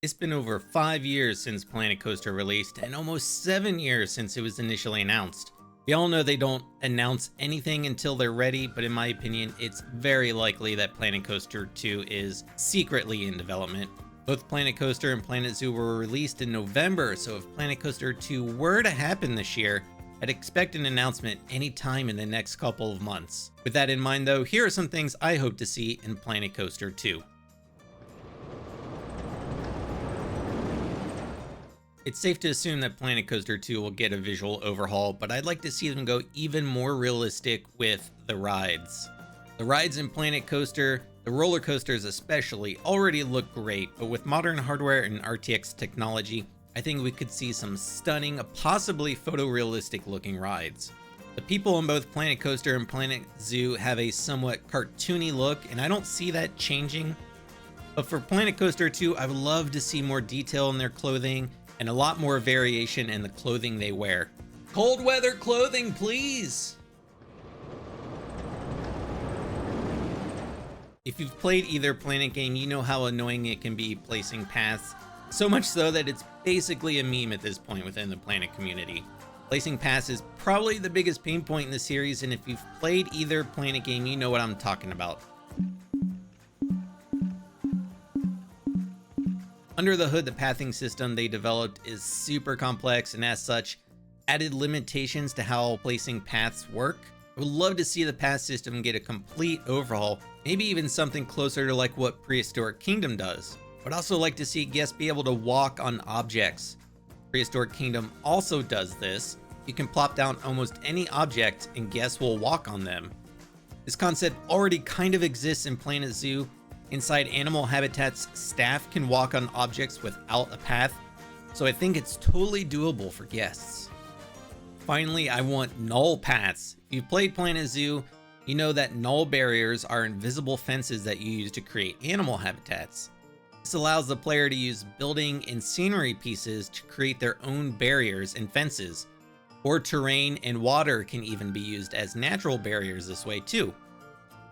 It's been over 5 years since Planet Coaster released and almost 7 years since it was initially announced. We all know they don't announce anything until they're ready, but in my opinion, it's very likely that Planet Coaster 2 is secretly in development. Both Planet Coaster and Planet Zoo were released in November, so if Planet Coaster 2 were to happen this year, I'd expect an announcement anytime in the next couple of months. With that in mind though, here are some things I hope to see in Planet Coaster 2. It's safe to assume that Planet Coaster 2 will get a visual overhaul, but I'd like to see them go even more realistic with the rides. The rides in Planet Coaster, the roller coasters especially, already look great, but with modern hardware and RTX technology, I think we could see some stunning, possibly photorealistic looking rides. The people on both Planet Coaster and Planet Zoo have a somewhat cartoony look, and I don't see that changing. But for Planet Coaster 2, I would love to see more detail in their clothing and a lot more variation in the clothing they wear. Cold weather clothing, please! If you've played either Planet game, you know how annoying it can be placing paths. So much so that it's basically a meme at this point within the Planet community. Placing paths is probably the biggest pain point in the series, and if you've played either Planet game, you know what I'm talking about. Under the hood, the pathing system they developed is super complex, and as such, added limitations to how placing paths work. I would love to see the path system get a complete overhaul, maybe even something closer to like what Prehistoric Kingdom does. I'd also like to see guests be able to walk on objects. Prehistoric Kingdom also does this. You can plop down almost any object and guests will walk on them. This concept already kind of exists in Planet Zoo. Inside animal habitats, staff can walk on objects without a path, so I think it's totally doable for guests. Finally, I want null paths. If you've played Planet Zoo, you know that null barriers are invisible fences that you use to create animal habitats. This allows the player to use building and scenery pieces to create their own barriers and fences. Or terrain and water can even be used as natural barriers this way too.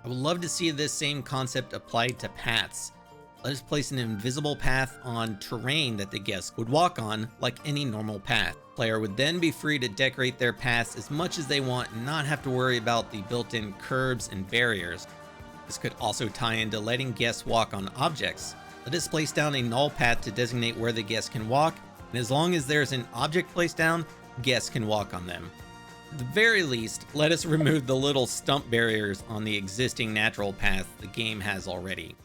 I would love to see this same concept applied to paths. Let us place an invisible path on terrain that the guests would walk on like any normal path. The player would then be free to decorate their paths as much as they want and not have to worry about the built-in curbs and barriers. This could also tie into letting guests walk on objects. Let us place down a null path to designate where the guests can walk, and as long as there's an object placed down, guests can walk on them. At the very least, let us remove the little stump barriers on the existing natural path the game has already.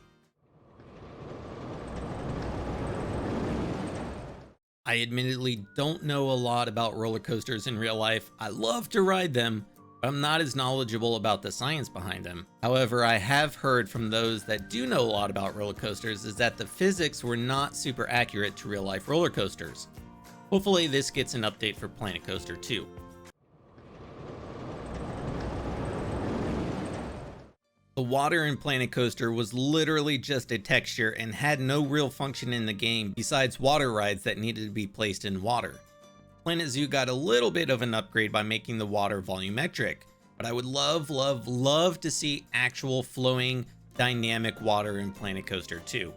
I admittedly don't know a lot about roller coasters in real life. I love to ride them, but I'm not as knowledgeable about the science behind them. However, I have heard from those that do know a lot about roller coasters is that the physics were not super accurate to real life roller coasters. Hopefully this gets an update for Planet Coaster 2. The water in Planet Coaster was literally just a texture and had no real function in the game besides water rides that needed to be placed in water. Planet Zoo got a little bit of an upgrade by making the water volumetric, but I would love to see actual flowing dynamic water in Planet Coaster 2.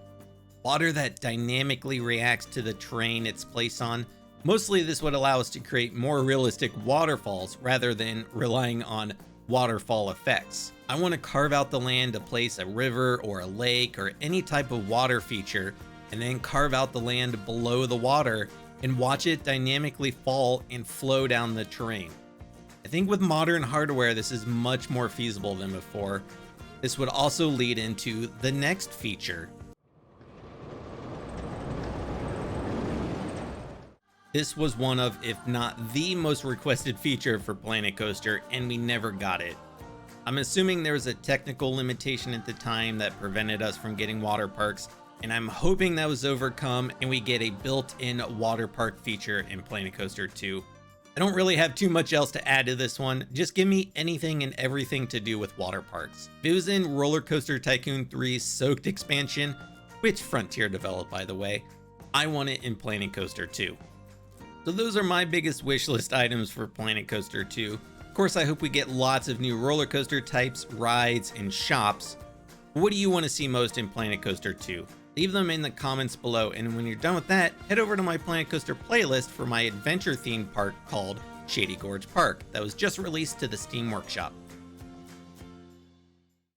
Water that dynamically reacts to the terrain it's placed on. Mostly this would allow us to create more realistic waterfalls rather than relying on waterfall effects. I want to carve out the land to place a river or a lake or any type of water feature, and then carve out the land below the water and watch it dynamically fall and flow down the terrain. I think with modern hardware, this is much more feasible than before. This would also lead into the next feature. This was one of, if not the most requested feature for Planet Coaster, and we never got it. I'm assuming there was a technical limitation at the time that prevented us from getting Waterparks, and I'm hoping that was overcome and we get a built-in water park feature in Planet Coaster 2. I don't really have too much else to add to this one, just give me anything and everything to do with water parks. If it was in RollerCoaster Tycoon 3's Soaked expansion, which Frontier developed by the way, I want it in Planet Coaster 2. So those are my biggest wishlist items for Planet Coaster 2. Of course, I hope we get lots of new roller coaster types, rides, and shops. What do you want to see most in Planet Coaster 2? Leave them in the comments below, and when you're done with that, head over to my Planet Coaster playlist for my adventure themed park called Shady Gorge Park that was just released to the Steam Workshop.